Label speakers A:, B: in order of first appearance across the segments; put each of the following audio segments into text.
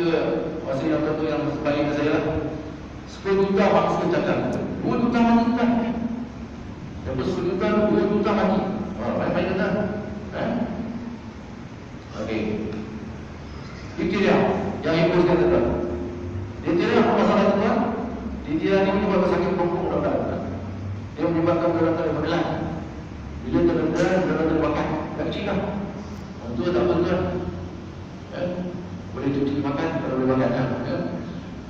A: ke masa yang satu yang sebalik ke saya lah, 10 juta maksa cakap, 2 juta mati kan? Dapat 10 juta, 2 juta mati. Baik-baik kata. Okey. Itu dia yang ibu kata tuan. Dia tidak apa masalah tuan. Dia ni menyebabkan sakit punggung dah. Dia menyebabkan darah terbelah. Bila terbelah, darah terbakar. Tak kecil lah. Itu tak apa tuan. Boleh cuci makan kalau boleh makan.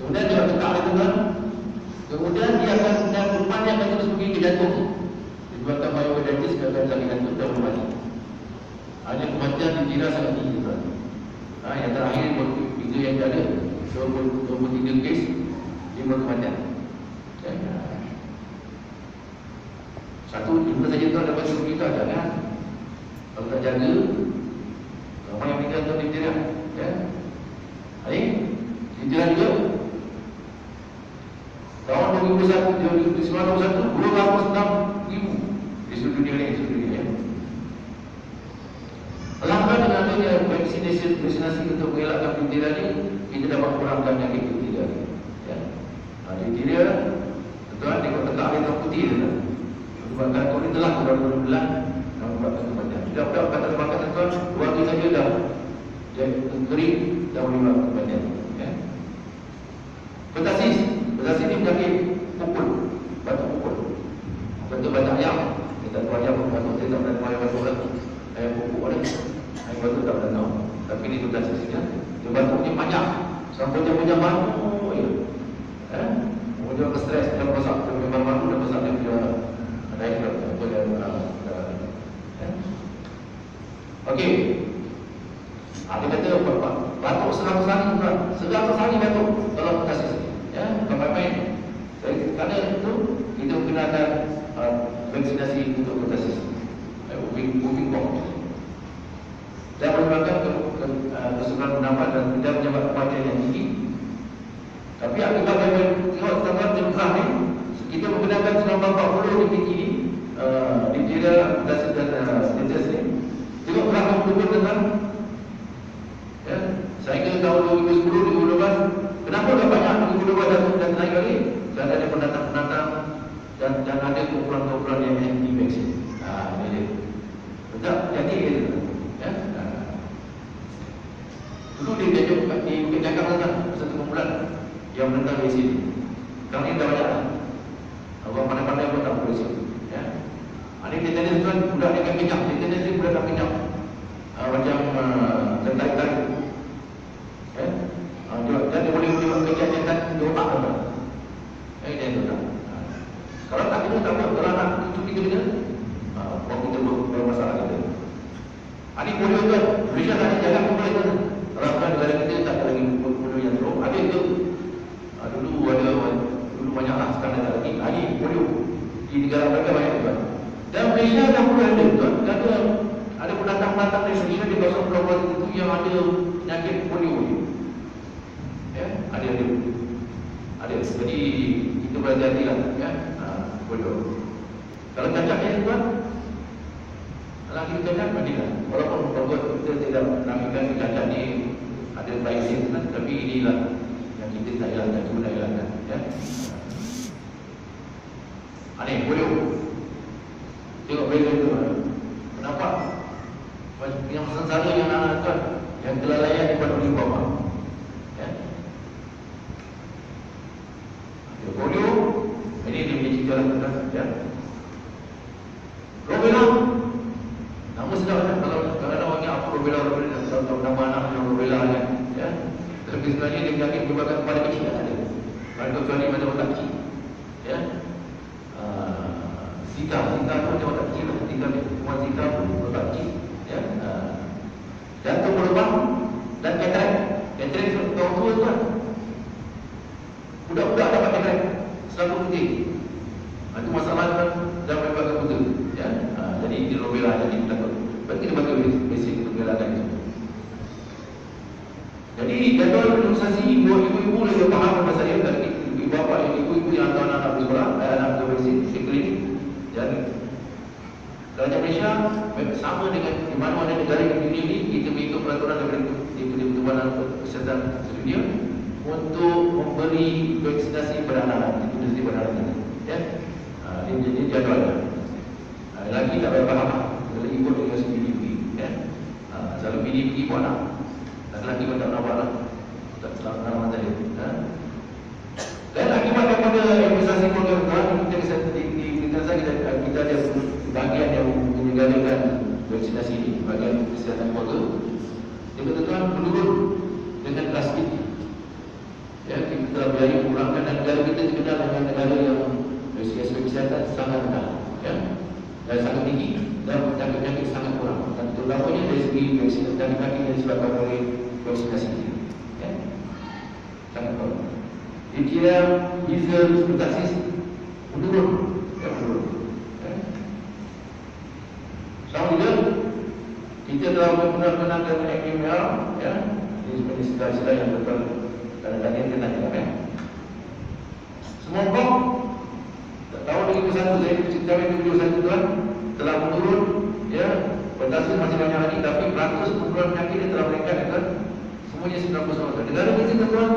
A: Kemudian dia tekak lagi tuan. Kemudian dia akan rupanya akan terus pergi ke jantung. Disebabkan myocarditis akan sakit jantung dan mati. Hanya kematian dikira sangat tinggi tuan. Yang terakhir itu yang ada 23 kes 5 kematian. Satu jumlah saja tuan dapat 10 juta jangan. Kalau tak jaga, ramai yang meninggal tuan diptera. Diptera juga. Tahun 2021 206,000 di seluruh dunia ni. Alhamdulillah dengan adanya vaksinasi untuk mengelakkan diptera ni, kita dapat kurangkan penyakit diptera. Diptera, tuan tengok tekak air hitam putih tu. Sebabkan kau ni telah sudah berbulan dan membuatkan kematian. Tidak dapat kata terbakar tuan, 2 hari saja dah jadi kering dan menyebabkan kematian. Pertasis ni penyakit pukul, batuk pukul. Batuk banyak ayam, kita tak tahu ayam batuk, saya tak pernah ayam batuk lagi. Ayam pukul ada, ayam batuk tak pernah tahu. Tapi ni pertasis dia batuknya banyak, sampai dia punya malu je. Kemudian stres, dia masak, dia punya malu, dia masak, dia punya okey. Dia kata batuk serang-serang tuan. Serang-serang batuk kalau pertasis. Baik-baik. Kerana itu kita menggunakan vaksinasi untuk pertasis. Moving box. Dan menyebabkan kesukaran bernafas dan tidak menyebabkan kematian yang tinggi. Tapi akibat tengok tanggal jumlah ni, kita menggunakan 1940 di kiri diptera pertasis dan tetes ni. Tengok berapa berubah tentang saya kira tahun 2010, 2012. Kenapa dah banyak 2012 dan naik lagi? Kerana ada pendatang-pendatang dan ada kumpulan-kumpulan yang anti-vaksin. Ini dia. Betul? Jadi dulu dia di Bukit Cakap tentang satu kumpulan yang menentang vaksin. Sekarang ni dah banyak lah. Orang pandai-pandai pun tak boleh vaksin. Ini tetanus tuan, budak dia akan minyak. Tetanus ni budak akan minyak. Macam tertarik-tarik. Dan dia boleh buat kejadian di otak tuan. Dia tuan. Kalau tak kena tak boleh. Kalau nak cuti kita waktu kita bermasalah kita. Ini polio tuan. Malaysia tak ada jaga pun boleh tuan. Harapkan negara kita tak ada lagi polio yang teruk. Ada itu. Dulu banyak lah. Sekarang tak lagi. Ini polio. Di negara mereka banyak tuan. Dan Malaysia dah pun ada tuan. Kerana ada pendatang-pendatang dari Malaysia di kawasan pulau-pulau itu yang ada penyakit polio ni. Ada. Jadi kita berhati-hati lah. Polio. Kalau cacatnya tuan, kalau kita cacat, matilah. Walaupun kita tidak menamakan cacat ni ada pricing kan, tapi inilah yang kita tak hilangkan, cuma nak hilangkan. Ini polio. Tengok beza tu. Kenapa? Yang sengsara yang anak tuan, yang kelalaian daripada oleh bapa. Polio, ini dia punya cerita lah tuan. Rubella, nama sedap kan? Kalau orang ingat apa rubella, tahu nama anak yang rubella kan? Tapi sebenarnya dia penyakit menyebabkan kepala kecil tak ada. Kalau kecuali pada otak kecil. Zika pun macam otak kecil lah. Zika pun otak kecil. Jantung berlubang dan katarak. Katarak itu orang tua tuan. Budak-budak dapat katarak selalu penting. Itu masalah kan dan menyebabkan buta. Jadi ini rubella jadi takut. Berarti kita pakai basic untuk belakang itu. Jadi jadual imunisasi ibu-ibu lebih faham pasal dia tadi. Ibu bapa, ibu-ibu yang hantar anak pergi sekolah, anak pergi vaksin, klinik. Dan Kerajaan Malaysia sama dengan di mana-mana negara di dunia ini, kita mengikut peraturan daripada Pertubuhan Kesihatan Sedunia untuk memberi vaksinasi kepada anak-anak, imunisasi kepada anak-anak. Ya, ini menjadi jadualnya. Lagi tak payah faham, kita ikut dengan PDP. Ya, selalu PDP pun anak, laki-laki pun tak nampak lah, tak nampak tadi. Dan akibat daripada imunisasi keluarga, kita ada bahagian yang menyegarakan vaksinasi ini, bahagian kesihatan keluarga. Dia betul-betul menurun dengan drastik. Ya, kita telah berjaya kurangkan, dan negara kita dikenal dengan negara yang dari aspek kesihatan sangat rendah, ya, dan sangat tinggi, dan penyakit-penyakit sangat kurang, dan terutamanya dari segi vaksinasi dan penyakit yang disebabkan oleh vaksinasi ini, ya, sangat kurang. Dia kira measles, pertussis menurun, ya, menurun. Ya. Sama juga kita telah benar-benar dengan MMR, ya, ini sebenarnya istilah-istilah yang betul kadang-kadang kita tanya, ya. Semua orang tahun 2021, saya cerita 2021 tuan, telah menurun, ya, pertussis masih banyak lagi, tapi peratus kumpulan penyakit dia telah meningkat, ya, kan? Semuanya 90%. Negara kita tuan,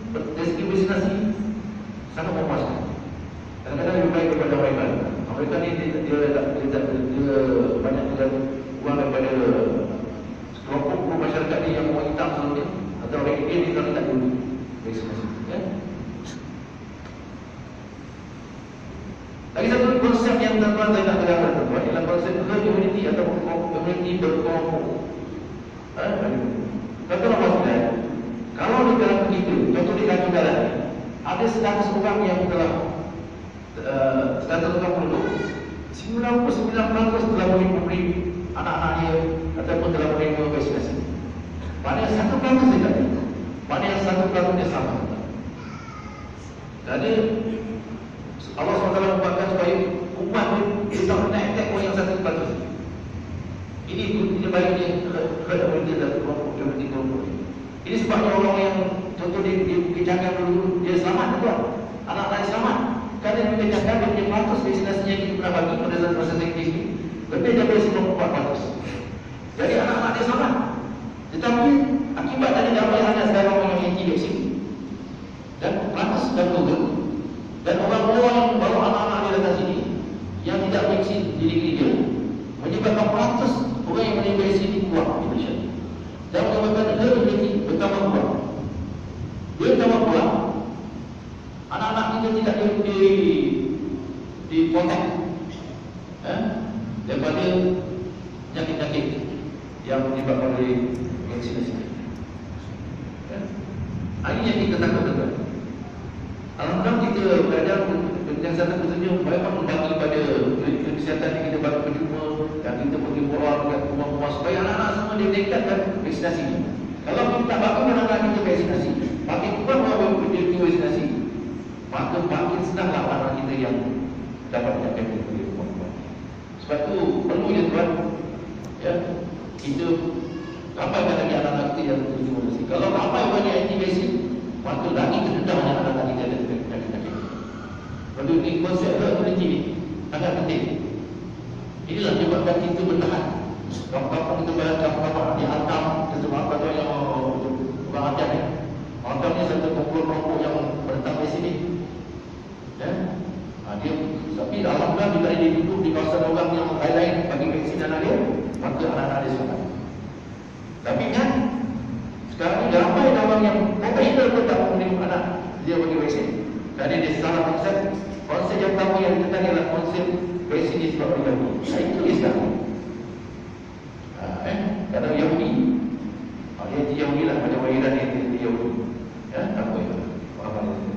A: dari segi vaksinasi sangat memuaskan. Kadang-kadang lebih baik daripada Amerika. Amerika ni dia banyak dengan uang daripada kelompok masyarakat ni yang orang hitam selalunya, atau orang India ni kalau tak dulu vaksinasi. Ya? Lagi satu konsep yang tuan-tuan saya nak terangkan, tuan-tuan, ialah konsep herd immunity atau immunity berkelompok. Contoh nombor 9. Kalau di dalam begitu, contoh di kaki jalan, ada 100 orang yang telah 100 orang penduduk, 99% telah memberi anak-anak dia ataupun telah menerima vaksinasi. Mana yang 1% dia tak ada, mana yang 1% dia sama. Jadi Allah SWT membuatkan supaya umat dia tak pernah attack orang yang 1%. Ini baliknya herd immunity dan kelompok immunity kelompok. Ini sebabnya orang yang contoh di kejangan dulu dia selamat, tuan, anak-anak selamat. Kerana dia kejangan dia punya peratus vaksinasinya kita pernah bagi pada saat proses aktif ini lebih daripada 94%. Jadi anak-anak dia selamat. Tetapi akibat tadi ramai sangat sekarang orang yang anti vaksin dan peratus dan turun, dan orang-orang yang bawa anak-anak dia datang sini yang tidak vaksin diri dia menyebabkan peratus orang yang menerima vaksin ini kuat di Malaysia. Dan menyebabkan herd immunity bertambah kuat. Dia bertambah kuat, anak-anak kita tidak di kontak, daripada penyakit-penyakit yang menyebabkan oleh vaksinasi. Ini yang kita takut. Alhamdulillah kita belajar yang satu khususnya banyak membagi pada kesihatan yang kita bagi berjumpa dan kita pergi borak dekat rumah-rumah supaya anak-anak semua dia meningkatkan vaksinasi ini. Kalau kita tak bagi anak-anak kita vaksinasi, makin kurang orang berjumpa vaksinasi, maka makin senanglah anak kita yang dapat penyakit di rumah-rumah. Sebab tu perlu je tuan, ya, kita rampaikan lagi anak-anak kita yang berjumpa vaksinasi. Kalau ramai orang yang anti vaksin, maka lagi kededahnya anak-anak kita ada penyakit-penyakit. Lalu ini konsep herd immunity ini sangat penting. Inilah menyebabkan kita bertahan. Kampung-kampung kita bayar kampung-kampung di Antam, ketua apa yang orang Antam ni. Antam ni satu kelompok yang menentang di sini. Ya, dia tapi alhamdulillah bila dia duduk di kawasan orang yang lain-lain bagi vaksin anak dia, maka anak-anak dia selamat. Tapi kan sekarang ni ramai orang yang pemerintah pun tak menerima anak dia bagi vaksin. Jadi dia salah konsep. Konsep yang pertama yang kita adalah konsep vaksin disebabkan Yahudi. Itu Islam. Kadang Yahudi, dia Yahudi lah, macam orang Iran yang dia Yahudi. Ya, apa itu? Faham itu?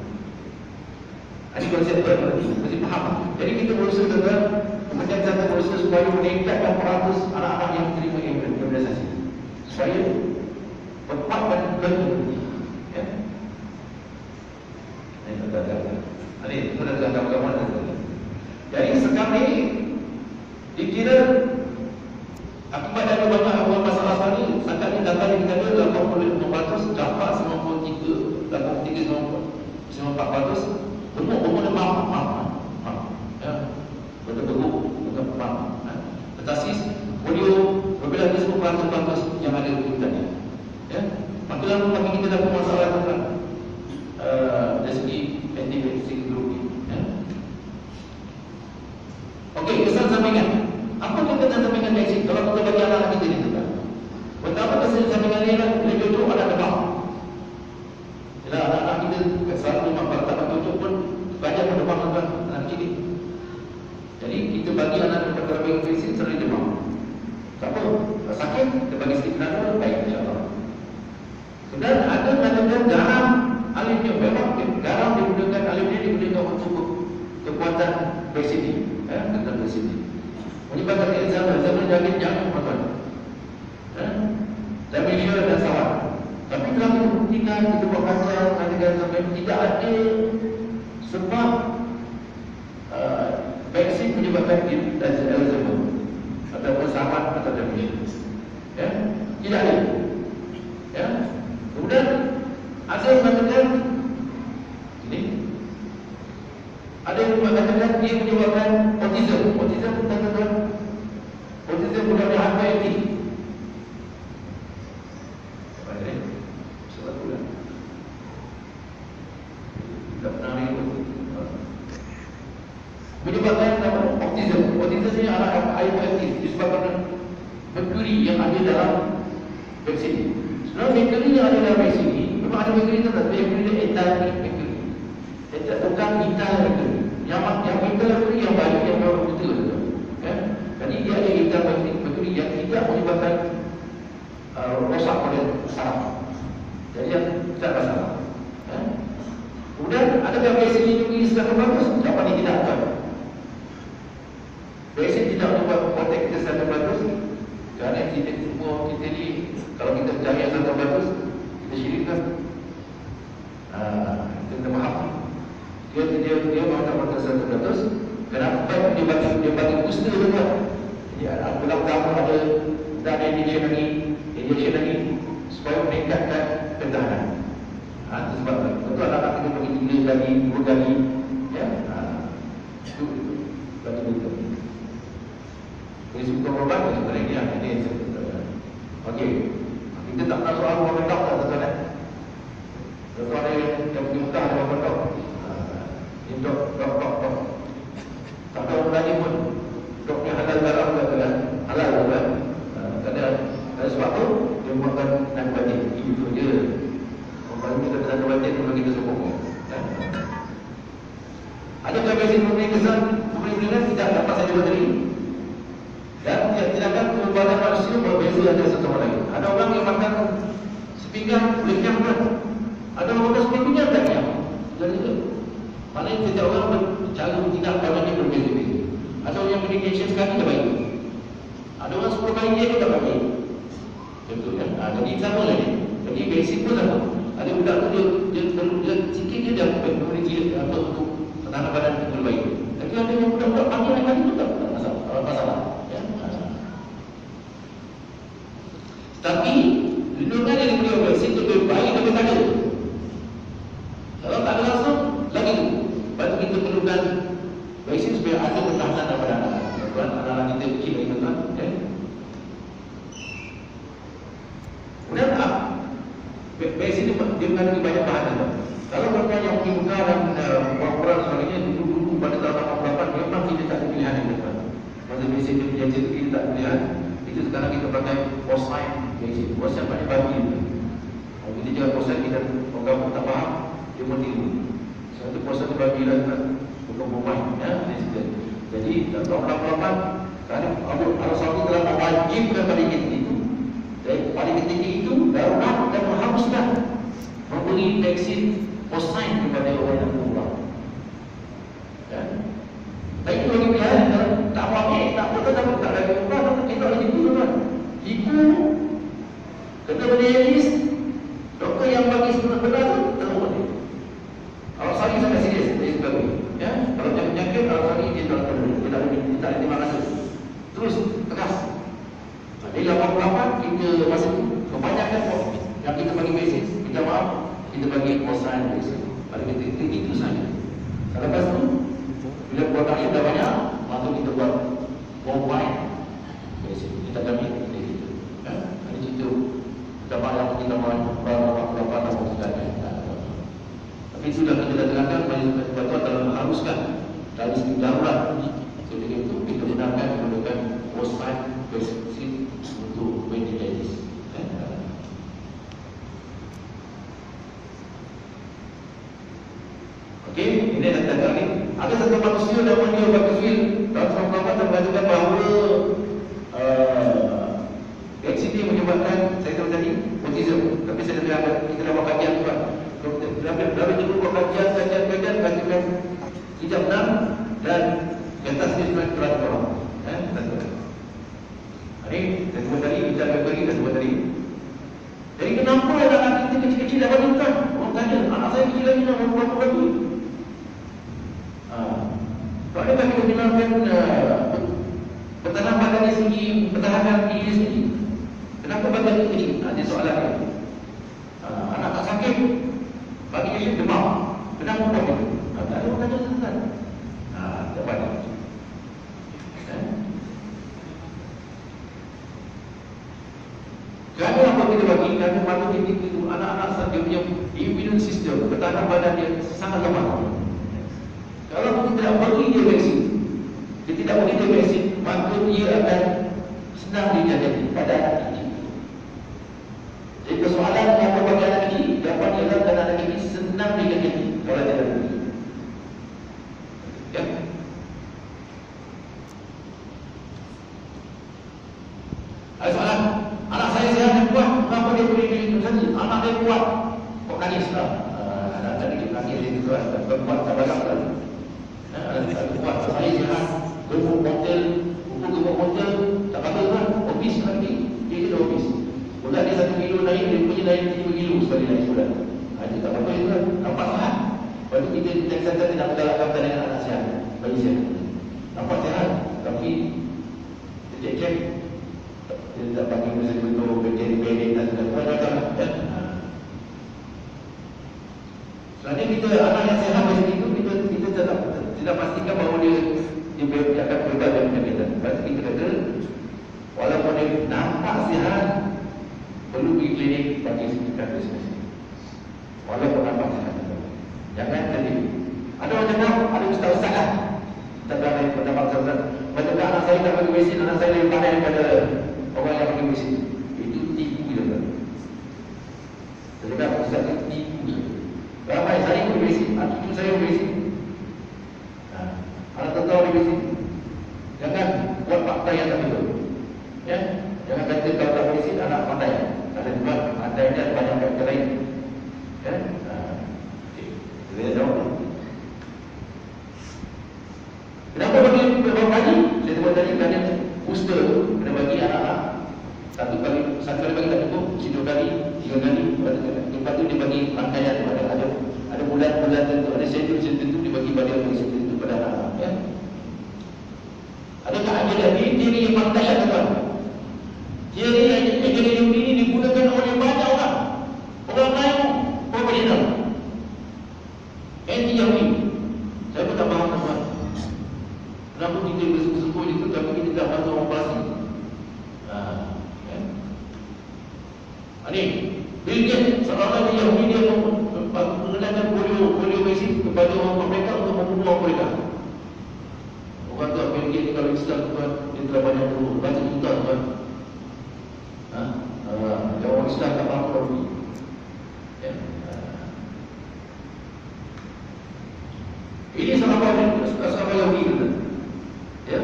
A: Ini konsep berarti, mesti faham. Jadi kita berusaha dengan kemudian kita berusaha supaya meningkatkan peratus anak-anak yang terima imunisasi. Supaya tempatkan keuntungan. Ya. Ini betul-betul. Ini betul-betul kawan-kawan. Jadi sekarang ini dikira akibat dari banyak masalah ini, setakat ini data yang kita ada 86%, dapat 93, 94%, umur dia maaf. Ya. Betul-betul maaf. kita selalu memang tak betul pun banyak demam tuan anak kecil ni. Jadi kita bagi anak kita bagi vaksin sering demam. Tak apa, kalau sakit kita bagi sikit Panadol, baik insya-Allah. Kemudian ada mengatakan garam aluminium. Memang garam digunakan, aluminium digunakan untuk kekuatan vaksin ni, kekuatan vaksin ni. Menyebabkan zaman jamin jangan tuan. Malaysia dan Sabah. Tapi telah dibuktikan kita buat kajian mengatakan sampai tidak ada sebab vaksin menyebabkan Alzheimer ataupun Sabah atau dementia. Ya, tidak ada. Ya. Kemudian ada yang mengatakan ini, ada yang mengatakan dia menyebabkan autism. Autism katakan autism bukan HPI. Menyebabkan autism. Autism ni adalah hyperactive disebabkan merkuri yang ada dalam vaksin. Sebenarnya merkuri yang ada dalam vaksin ni memang ada merkuri tu, tapi merkuri ni etal merkuri. Etal bukan etal merkuri. Yang etal merkuri yang baik, yang betul. Ya. Jadi dia ada etal merkuri yang tidak menyebabkan rosak pada saraf. Jadi yang tidak masalah. Ya. Kemudian adakah vaksin ini secara bagus? Jawapan tidak ada. Vaksin tidak membuat protek kita secara bagus. Kerana kita semua kita ni, kalau kita cari yang secara bagus, kita syirikkan. Kita faham. Dia mengatakan protek secara bagus. Kenapa dia bagi booster juga? Jadi bulan pertama ada dan injection lagi supaya meningkatkan ketahanan. Itu sebab betul anak kita bagi 3 kali, 2 kali, ya. Itu bagi betul. Jadi sebutkan berobat sebenarnya ini yang okey. Kita tak nak soal berobat tak tuan-tuan. Tuan ada yang pergi Mekah ada berobat. Ini dok. Tak tahu lagi pun doknya halal garam ke kan? Halal kan? Kerana sebab tu dia buatkan narkotik. Itu je. Kalau kita pesan narkotik tu kita sokong. Adakah vaksin memberi kesan perlindungan? Tidak dapat saja bateri. Dan tindakan kekebalan manusia berbeza antara satu sama lain. Ada orang yang makan sepinggan boleh kenyang kan? Ada orang makan sepinggan tak kenyang. Jadi maknanya setiap orang cara bertindak banyaknya berbeza-beza. Ada orang yang beri injection sekali tak baik. Ada orang 10 kali dia pun tak baik. Betul kan? Jadi sama lagi. Jadi vaksin pun sama. Ada budak tu dia sikit dia dah berhenti untuk pertahanan badan itu baik. Tapi ada yang budak-budak panggil lagi tu tak masalah. Tapi lindungan yang diberi oleh vaksin itu lebih baik daripada tak ada. Kalau tak ada langsung, lagi tu. Baru kita perlukan vaksin supaya ada pertahanan daripada anak-anak kita kecil lagi tuan. Kemudian vaksin itu dia mengandungi banyak bahan. Kalau mereka yang pergi buka dan orang-orang sebagainya dulu pada tahun 88 memang kita tak ada pilihan yang depan. Masa vaksin itu menjadi kita tak ada pilihan. Itu sekarang kita pakai Posine vaksin. Posine banyak bagi. Kalau kita jaga Posine kita orang pun tak faham, dia pun tiru. Sebab itu Posine itu bagi lah untuk pemain. Jadi tahun 88 kerana Arab Saudi telah mewajibkan pada kita itu. Jadi pada ketika itu darurat dan mengharuskan memberi vaksin Posine kepada orang yang umrah. Tapi itu lagi pilihan. Tak apa, tak apa, tak lagi umrah, kita lagi dulu kan. Ibu kena beri doktor yang bagi sebenar-benar tu terlalu dia. Arab Saudi sangat serius dari sebab ini. Ya? Kalau dia penyakit, Arab Saudi dia tak ada terima kasih. Terus tegas. Dari 88 kita masih kebanyakan yang kita bagi vaksin, kita maaf, kita bagi Posine vaksin. Pada ketika itu saja. Lepas tu bila buat akhir dah banyak, maka kita buat mobile vaksin. Kita kami itu. Ada cerita gambar yang kita mahu berapa tapi sudah kita terangkan bantuan dalam mengharuskan dari segi darurat. Jadi itu kita benarkan menggunakan Posine vaksin untuk meningitis. Okey, ini data ni. Ada satu manusia nama dia Bakfil tahun 1998 mengatakan bahawa vaksin ini menyebabkan saya tahu tadi autism. Tapi saya kita dah buat kajian tu kan. Berapa dulu buat kajian katakan tidak benar dan atas dia sebenarnya telah orang. Ini dan sebut tadi kita akan bagi dan sebut tadi. Jadi kenapa anak-anak kita kecil-kecil dapat nikah? Orang tanya, anak saya kecil lagi nak berapa lagi? Bagaimana kita gunakan pertahanan badan dari segi pertahanan diri sendiri? Kenapa badan itu kecil? Ada soalan dia. Anak tak sakit, bagi dia demam. Kenapa buat itu? Tak ada orang tanya tentang. Tak banyak. Kerana apa kita bagi? Kerana pada ketika itu anak-anak dia punya immune system, pertahanan badan dia sangat lemah. Kalau kita tidak bagi dia vaksin, kita tidak bagi dia vaksin, maka dia akan senang dijajaki pada anak kecil. Jadi persoalan apa bagi anak kecil, jawapan ialah kerana anak kecil senang dijajaki kalau tidak bagi. Ya. Ada soalan? Anak saya sihat dan kuat, kenapa dia boleh begitu saja? Anak dia kuat, kok nangislah? Anak tadi dia nangis itu kan, kuat tak banyak kan? Ada kuat, saya sihat, gemuk hotel, gemuk hotel, tak kata kan? Obis nanti, dia dah obis. Bulan dia 1 kilo naik, dia punya naik 5 kilo sekali naik bulan. Dia tak apa itu kan? Nampak sihat. Lepas tu kita kata tidak menggalakkan dengan anak sihat, bagi sihat. Nampak sihat, tapi cek-cek. Dia tak bagi betul-betul berdiri-berdiri dan sebagainya. Selain kita anak yang sehat macam itu, kita tidak pastikan bahawa dia akan berubah dari penyakitan. Lepas kita kata, walaupun dia nampak sihat, perlu pergi klinik bagi sertifikat vaksinasi. Walaupun nampak sihat. Jangan jadi. Ada orang cakap, ada ustaz-ustaz lah. Kita berada di pendapat ustaz-ustaz. Macam anak saya tak bagi vaksin, anak saya lebih pandai daripada orang yang pakai vaksin. Itu tipu je kan. Saya cakap ustaz itu tipu je. Ramai saya pun vaksin, cucu saya pun vaksin. Anak tahu dia vaksin. Jangan buat fakta yang tak betul. Ya, jangan kata kalau tak vaksin anak pandai. Ada juga pandai dia ada banyak faktor lain. Ya, saya jawab. Kenapa bagi beberapa kali? Saya sebut tadi kerana booster kena bagi anak-anak satu kali bagi tak cukup, 2 kali, 3 kali. Lepas tu dia bagi rangkaian ada bulan-bulan tentu, ada schedule tentu dia bagi pada vaksin tentu pada anak-anak. Ya. Adakah ada dari teori yang pandai atau tuan? Teori yang ini digunakan oleh banyak orang. Orang lain profesional. Anti Yahudi. Saya pun tak faham tuan. Kenapa kita bersekutu itu tapi kita tak masuk orang operasi? Ini Bill Gates seorang Yahudi dia mengenakan polio vaksin kepada orang mereka untuk membunuh orang mereka. Orang tu Bill Gates kalau Islam tuan dia telah banyak dulu baca juta tuan. Orang Islam tak faham Yahudi. Ini sahabat Yahudi tu. Ya.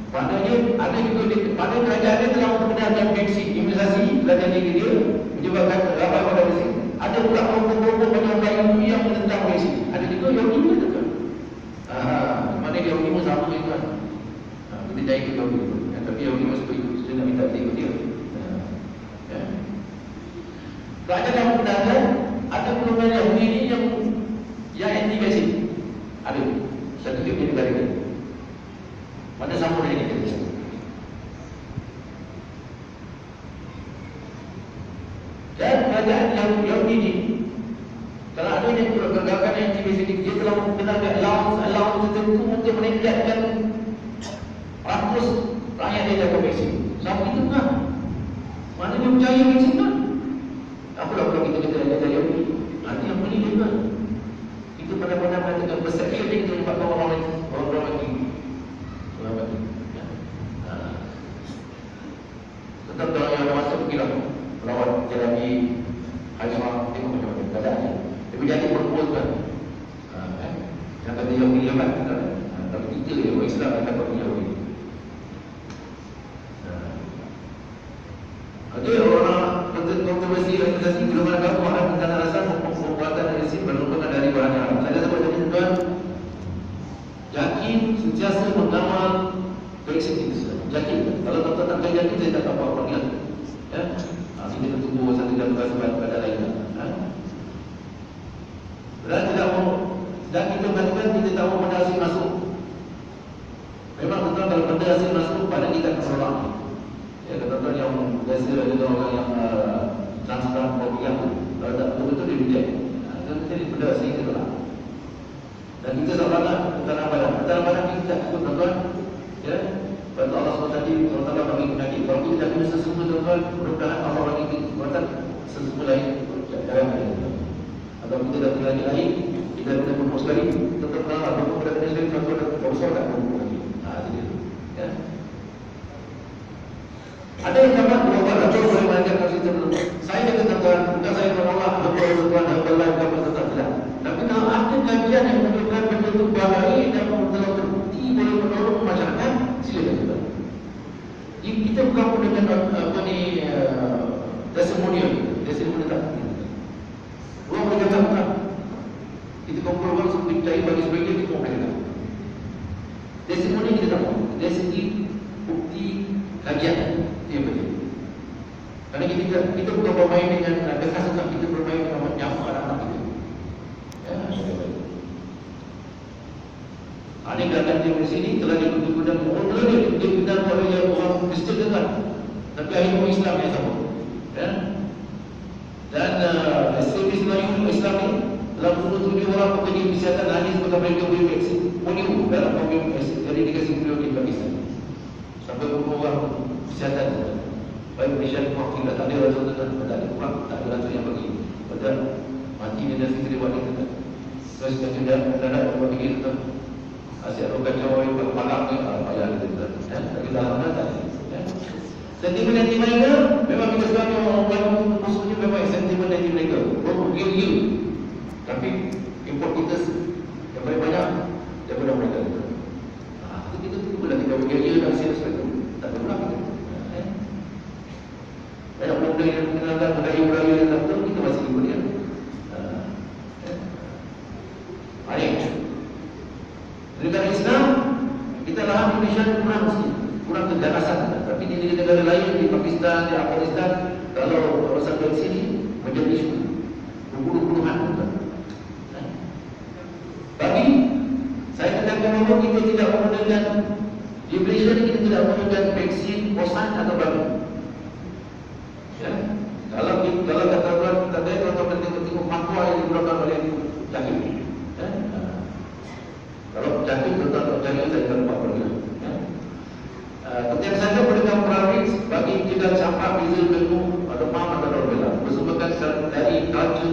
A: Maknanya ada juga pada kerajaan dia telah membenarkan vaksin imunisasi kerajaan dia menyebabkan ramai pada vaksin. Ada pula kelompok-kelompok banyak ilmu yang menentang vaksin. Ada juga Yahudi pun betul. Mana Yahudi pun sama itu kan. Kita jangan ikut Yahudi. Tapi Yahudi masuk ikut, kita nak minta ikut dia. Kerajaan membenarkan ada golongan Yahudi ini yang anti vaksin. Ada satu di negara ini. Mana sama dengan ini? Dan kerajaan Yahudi ini kalau ada yang gerakan anti-vaksin, dia telah membenarkan allowance tertentu untuk meningkatkan ratus rakyat yang jaga vaksin. Sama itu kan? Mana dia percaya vaksin kan? Apalah kalau kita kata Yahudi? Nanti yang beli dia kan? Itu pada-pada mengatakan persepsi dia kita menyebabkan orang lagi. Tetap kalau yang masuk pergilah melawan Jalani Haizma, tengok macam mana keadaannya. Tapi jadi berkuat kan. hebat kita. Tapi kita orang Islam yang takut Yahudi. Ada orang kontroversi organisasi golongan agama akan menggunakan alasan pembuatan organisasi berlomba dari bahan Arab. Saya sebut tadi tuan, yakin sentiasa mengawal koleksi kita. Yakin. Kalau tuan-tuan tak yakin, saya tak apa-apa lagi. Ya, kita bertumbuh satu jam sebab pada lainnya. Dan tidak mau, dan kita mengatakan kita tak mau benda asing masuk. Memang betul kalau benda asing masuk, pada kita akan menolak. Ya, tuan-tuan yang biasa ada orang yang transparan program tu, kalau tak betul-betul dia reject. Itu jadi benda asing kita tolak. Dan kita tak banyak tanah badan kita tak cukup tuan-tuan. Ya, pada Allah SWT tadi, Allah bagi penyakit. Kalau kita dah kena sesemua tuan-tuan, mudah-mudahan Allah bagi kekuatan sesemua lain. Jangan ada. Atau kita dah kena lain, kita kena berpuluh sekali, tetap kalah. Berpuluh dah kena sekali, tuan-tuan dah berusaha tak berpuluh lagi. Itu dia. Ya. Ada yang dapat berubah atau boleh mengajar kasih terlalu. Saya kata tuan-tuan, bukan saya menolak tuan-tuan, tuan-tuan, tetap tidak. Tapi kalau ada kajian yang menunjukkan benda itu bahaya dan telah terbukti boleh menolong masyarakat, silakan tuan. Kita bukan pun dengan apa ni testimonial tak. Orang boleh kata bukan. Kita kumpul orang sebab cari bagi sebagian kita boleh kata. Testimoni kita tak mahu. Dari segi bukti kajian itu yang penting. Kerana kita bukan bermain dengan bekas, tetapi kita bermain dengan nyawa anak-anak kita. Ya, ini gerakan di sini telah digunakan oleh digunakan oleh orang Kristen dekat. Tapi akhirnya orang Islam yang sama. Ya. Dan ekstremis Melayu Islam ini telah menutupi orang pekerja kesihatan hanya sebab mereka boleh vaksin polio dalam program eradikasi polio di Pakistan. Sampai beberapa orang kesihatan baik Malaysia dan Kuala tak ada rasa tak ada kurang, tak ada rasa yang bagi. Padahal mati dia dah fitri buat kita. Terus kita dah buat fikir kita. Asyik rokan jauh yang bermalam ni, payah kita. Tak kita mana tak. Sentimen anti mereka, memang kita sekarang orang Melayu musuhnya memang sentimen anti mereka. Gil-gil. Tapi import kita yang paling banyak daripada mereka. Kita boleh kita bergaya dan serius itu. Tak ada pula kita. Banyak benda yang mengenalkan budaya-budaya yang tak betul, kita masih ikut dia. Negara Islam, kita lahan Indonesia kurang sikit, kurang keganasan. Tapi di negara lain, di Pakistan, di Afghanistan, kalau urusan dari sini menjadi isu berpuluh-puluhan. Tapi saya katakan bahawa kita tidak menggunakan di Malaysia ini kita tidak menggunakan vaksin kosan atau babi. Ya, kalau kata-kata tengok fatwa yang dikeluarkan oleh Jakib. Ya. Kalau Jakib tentang cari saya akan buat program. Ya. Ketika saja mendengar praris bagi kita campak bizil ilmu atau paham atau berbeza. Bersumberkan dari culture